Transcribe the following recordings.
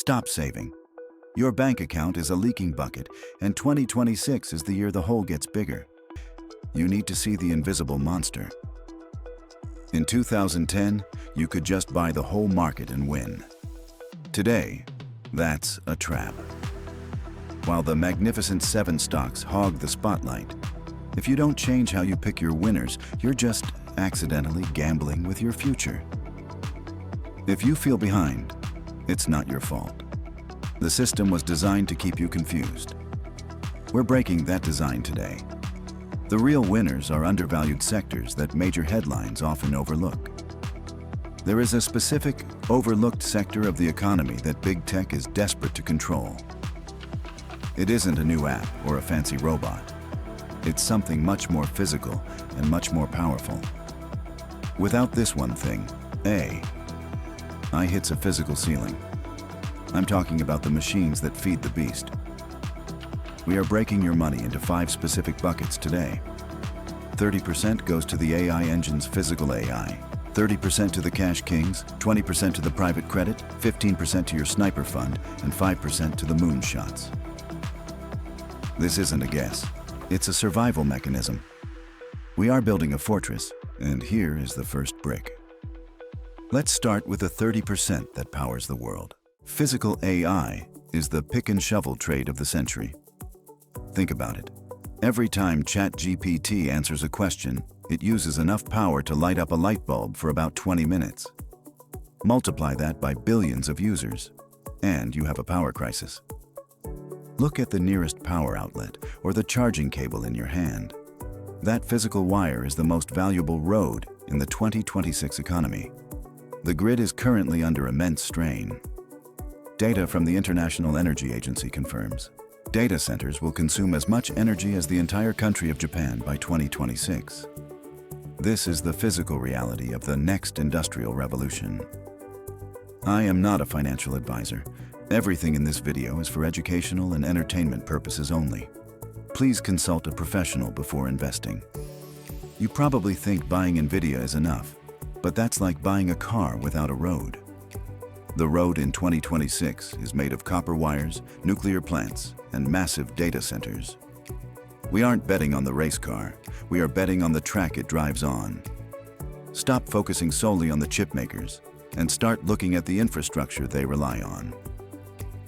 Stop saving. Your bank account is a leaking bucket, and 2026 is the year the hole gets bigger. You need to see the invisible monster. In 2010, you could just buy the whole market and win. Today, that's a trap. While the Magnificent Seven stocks hog the spotlight, if you don't change how you pick your winners, you're just accidentally gambling with your future. If you feel behind, it's not your fault. The system was designed to keep you confused. We're breaking that design today. The real winners are undervalued sectors that major headlines often overlook. There is a specific, overlooked sector of the economy that big tech is desperate to control. It isn't a new app or a fancy robot. It's something much more physical and much more powerful. Without this one thing, AI hits a physical ceiling. I'm talking about the machines that feed the beast. We are breaking your money into 5 specific buckets today. 30% goes to the AI engine's physical AI, 30% to the cash kings, 20% to the private credit, 15% to your sniper fund, and 5% to the moonshots. This isn't a guess. It's a survival mechanism. We are building a fortress, and here is the first brick. Let's start with the 30% that powers the world. Physical AI is the pick and shovel trade of the century. Think about it. Every time ChatGPT answers a question, it uses enough power to light up a light bulb for about 20 minutes. Multiply that by billions of users, and you have a power crisis. Look at the nearest power outlet or the charging cable in your hand. That physical wire is the most valuable road in the 2026 economy. The grid is currently under immense strain. Data from the International Energy Agency confirms data centers will consume as much energy as the entire country of Japan by 2026. This is the physical reality of the next industrial revolution. I am not a financial advisor. Everything in this video is for educational and entertainment purposes only. Please consult a professional before investing. You probably think buying NVIDIA is enough, but that's like buying a car without a road. The road in 2026 is made of copper wires, nuclear plants, and massive data centers. We aren't betting on the race car, we are betting on the track it drives on. Stop focusing solely on the chip makers and start looking at the infrastructure they rely on.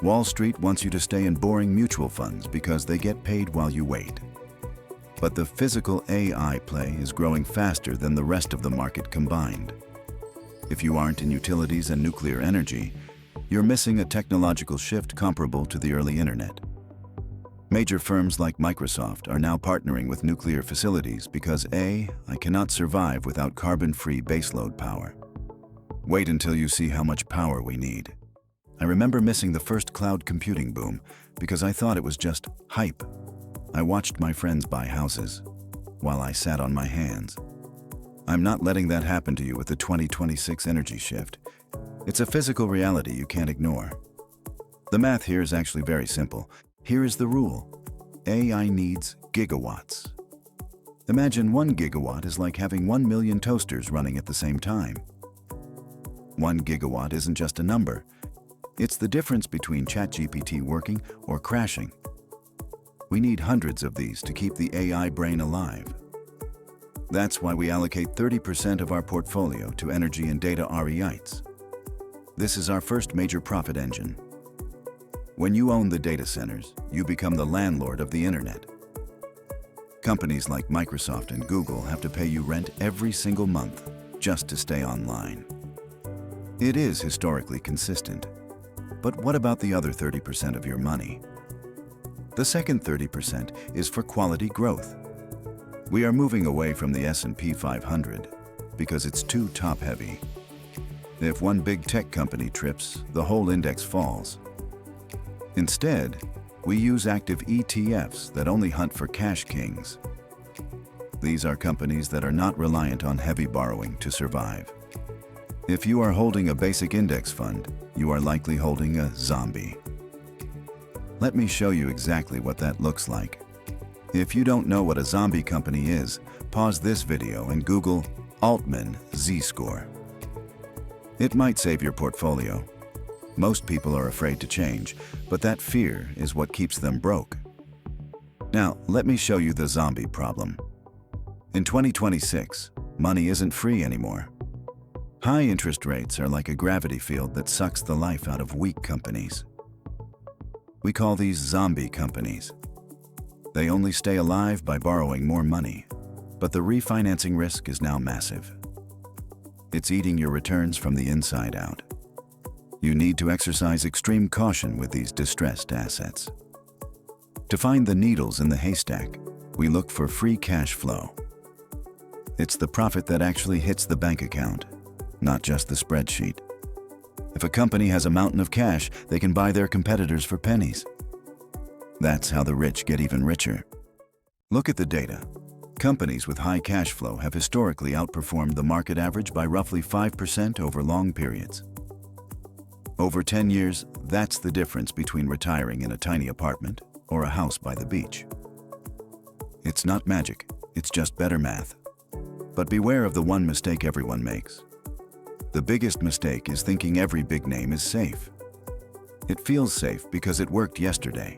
Wall Street wants you to stay in boring mutual funds because they get paid while you wait. But the physical AI play is growing faster than the rest of the market combined. If you aren't in utilities and nuclear energy, you're missing a technological shift comparable to the early internet. Major firms like Microsoft are now partnering with nuclear facilities because I cannot survive without carbon-free baseload power. Wait until you see how much power we need. I remember missing the first cloud computing boom because I thought it was just hype. I watched my friends buy houses while I sat on my hands. I'm not letting that happen to you with the 2026 energy shift. It's a physical reality you can't ignore. The math here is actually very simple. Here is the rule. AI needs gigawatts. Imagine 1 gigawatt is like having 1 million toasters running at the same time. 1 gigawatt isn't just a number. It's the difference between ChatGPT working or crashing. We need hundreds of these to keep the AI brain alive. That's why we allocate 30% of our portfolio to energy and data REITs. This is our first major profit engine. When you own the data centers, you become the landlord of the internet. Companies like Microsoft and Google have to pay you rent every single month just to stay online. It is historically consistent. But what about the other 30% of your money? The second 30% is for quality growth. We are moving away from the S&P 500 because it's too top-heavy. If one big tech company trips, the whole index falls. Instead, we use active ETFs that only hunt for cash kings. These are companies that are not reliant on heavy borrowing to survive. If you are holding a basic index fund, you are likely holding a zombie. Let me show you exactly what that looks like. If you don't know what a zombie company is, pause this video and Google Altman Z-score. It might save your portfolio. Most people are afraid to change, but that fear is what keeps them broke. Now, let me show you the zombie problem. In 2026, money isn't free anymore. High interest rates are like a gravity field that sucks the life out of weak companies. We call these zombie companies. They only stay alive by borrowing more money, but the refinancing risk is now massive. It's eating your returns from the inside out. You need to exercise extreme caution with these distressed assets. To find the needles in the haystack, we look for free cash flow. It's the profit that actually hits the bank account, not just the spreadsheet. If a company has a mountain of cash, they can buy their competitors for pennies. That's how the rich get even richer. Look at the data. Companies with high cash flow have historically outperformed the market average by roughly 5% over long periods. Over 10 years, that's the difference between retiring in a tiny apartment or a house by the beach. It's not magic, it's just better math. But beware of the one mistake everyone makes. The biggest mistake is thinking every big name is safe. It feels safe because it worked yesterday.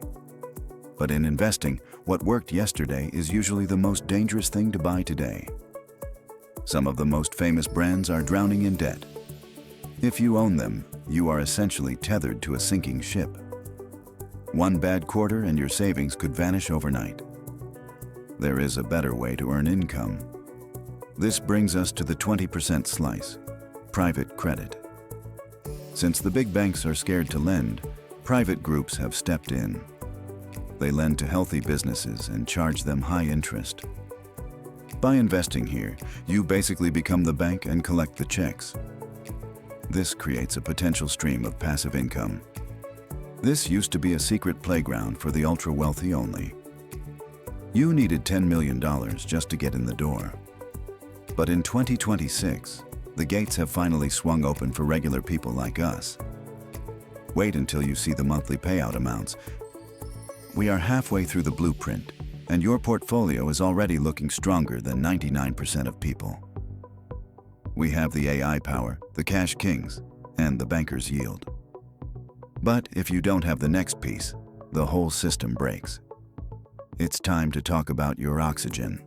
But in investing, what worked yesterday is usually the most dangerous thing to buy today. Some of the most famous brands are drowning in debt. If you own them, you are essentially tethered to a sinking ship. One bad quarter and your savings could vanish overnight. There is a better way to earn income. This brings us to the 20% slice, private credit. Since the big banks are scared to lend, private groups have stepped in. They lend to healthy businesses and charge them high interest. By investing here, you basically become the bank and collect the checks. This creates a potential stream of passive income. This used to be a secret playground for the ultra-wealthy only. You needed $10 million just to get in the door. But in 2026, the gates have finally swung open for regular people like us. Wait until you see the monthly payout amounts. We are halfway through the blueprint, and your portfolio is already looking stronger than 99% of people. We have the AI power, the cash kings, and the banker's yield. But if you don't have the next piece, the whole system breaks. It's time to talk about your oxygen.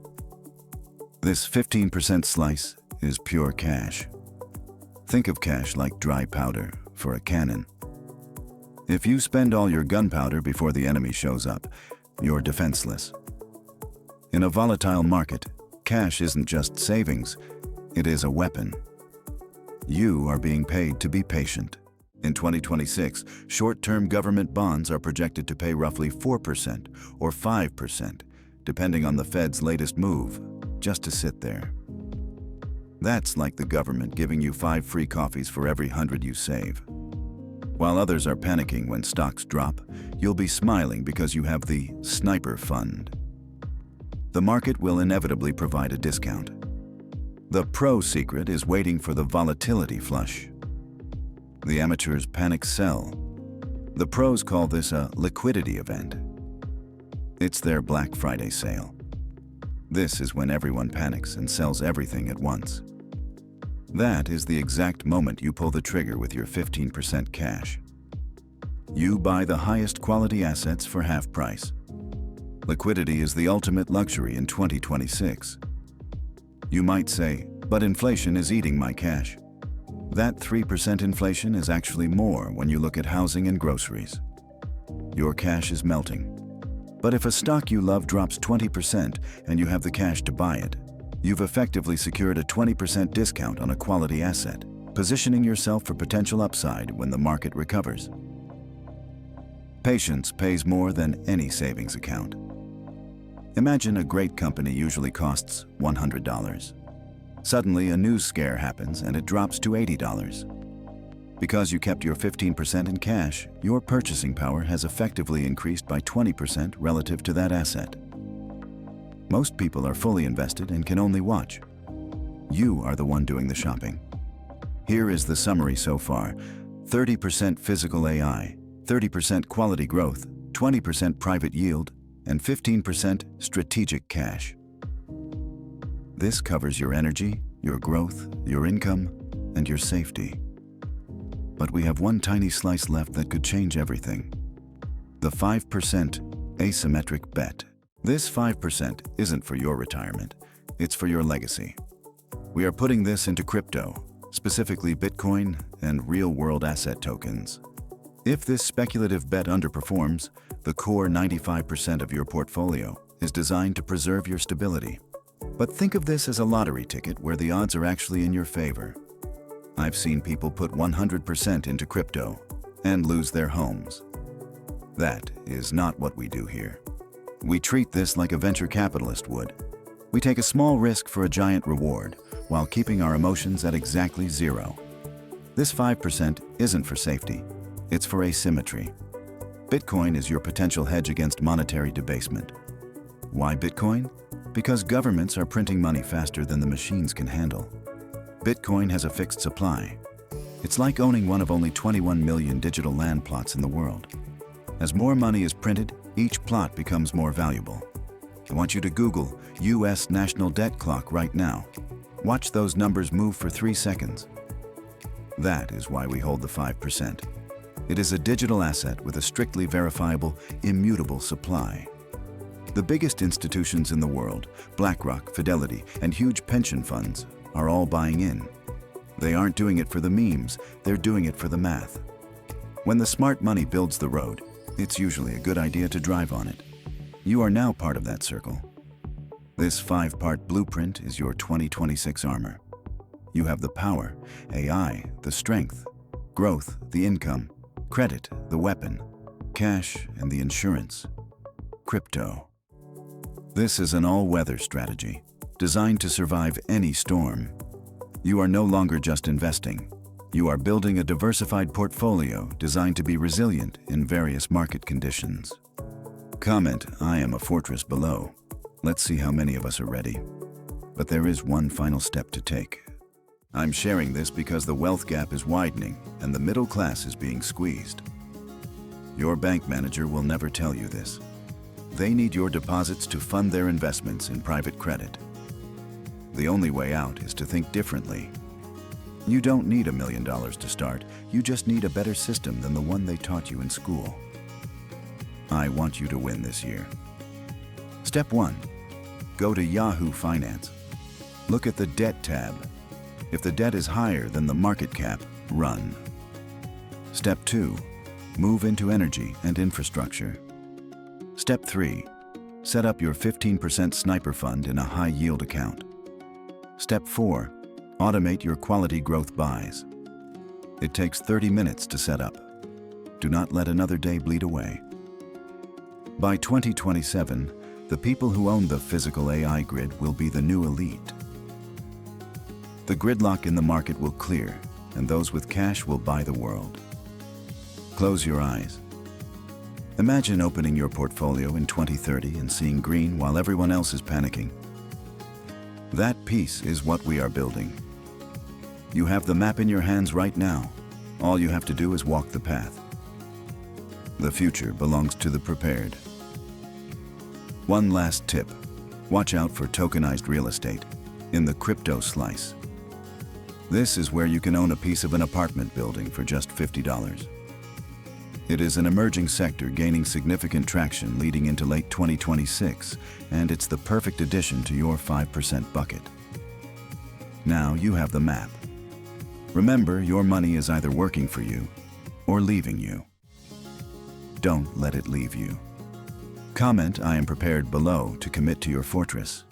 This 15% slice is pure cash. Think of cash like dry powder for a cannon. If you spend all your gunpowder before the enemy shows up, you're defenseless. In a volatile market, cash isn't just savings, it is a weapon. You are being paid to be patient. In 2026, short-term government bonds are projected to pay roughly 4% or 5%, depending on the Fed's latest move, just to sit there. That's like the government giving you 5 free coffees for every 100 you save. While others are panicking when stocks drop, you'll be smiling because you have the sniper fund. The market will inevitably provide a discount. The pro secret is waiting for the volatility flush. The amateurs panic sell. The pros call this a liquidity event. It's their Black Friday sale. This is when everyone panics and sells everything at once. That is the exact moment you pull the trigger with your 15% cash. You buy the highest quality assets for half price. Liquidity is the ultimate luxury in 2026. You might say, but inflation is eating my cash. That 3% inflation is actually more when you look at housing and groceries. Your cash is melting. But if a stock you love drops 20% and you have the cash to buy it, you've effectively secured a 20% discount on a quality asset, positioning yourself for potential upside when the market recovers. Patience pays more than any savings account. Imagine a great company usually costs $100. Suddenly, a news scare happens and it drops to $80. Because you kept your 15% in cash, your purchasing power has effectively increased by 20% relative to that asset. Most people are fully invested and can only watch. You are the one doing the shopping. Here is the summary so far. 30% physical AI, 30% quality growth, 20% private yield, and 15% strategic cash. This covers your energy, your growth, your income, and your safety. but we have one tiny slice left that could change everything. The 5% asymmetric bet. This 5% isn't for your retirement, it's for your legacy. We are putting this into crypto, specifically Bitcoin and real-world asset tokens. If this speculative bet underperforms, the core 95% of your portfolio is designed to preserve your stability. But think of this as a lottery ticket where the odds are actually in your favor. I've seen people put 100% into crypto and lose their homes. That is not what we do here. We treat this like a venture capitalist would. We take a small risk for a giant reward while keeping our emotions at exactly zero. This 5% isn't for safety, it's for asymmetry. Bitcoin is your potential hedge against monetary debasement. Why Bitcoin? Because governments are printing money faster than the machines can handle. Bitcoin has a fixed supply. It's like owning one of only 21 million digital land plots in the world. As more money is printed, each plot becomes more valuable. I want you to Google US national debt clock right now. Watch those numbers move for 3 seconds. That is why we hold the 5%. It is a digital asset with a strictly verifiable, immutable supply. The biggest institutions in the world, BlackRock, Fidelity, and huge pension funds, are all buying in. They aren't doing it for the memes, they're doing it for the math. When the smart money builds the road, it's usually a good idea to drive on it. You are now part of that circle. This 5-part blueprint is your 2026 armor. You have the power, AI, the strength, growth, the income, credit, the weapon, cash, and the insurance. Crypto. This is an all-weather strategy, designed to survive any storm. You are no longer just investing. You are building a diversified portfolio designed to be resilient in various market conditions. Comment, "I am a fortress" below. Let's see how many of us are ready. But there is one final step to take. I'm sharing this because the wealth gap is widening and the middle class is being squeezed. Your bank manager will never tell you this. They need your deposits to fund their investments in private credit. The only way out is to think differently. You don't need $1 million to start, you just need a better system than the one they taught you in school. I want you to win this year. Step 1. Go to Yahoo Finance. Look at the Debt tab. If the debt is higher than the market cap, run. Step 2. Move into energy and infrastructure. Step 3. Set up your 15% sniper fund in a high-yield account. Step 4. Automate your quality growth buys. It takes 30 minutes to set up. Do not let another day bleed away. By 2027, the people who own the physical AI grid will be the new elite. The gridlock in the market will clear, and those with cash will buy the world. Close your eyes. Imagine opening your portfolio in 2030 and seeing green while everyone else is panicking. That piece is what we are building. You have the map in your hands right now. All you have to do is walk the path. The future belongs to the prepared. One last tip. Watch out for tokenized real estate in the crypto slice. This is where you can own a piece of an apartment building for just $50. It is an emerging sector gaining significant traction leading into late 2026, and it's the perfect addition to your 5% bucket. Now you have the map. Remember, your money is either working for you or leaving you. Don't let it leave you. Comment, "I am prepared" below to commit to your fortress.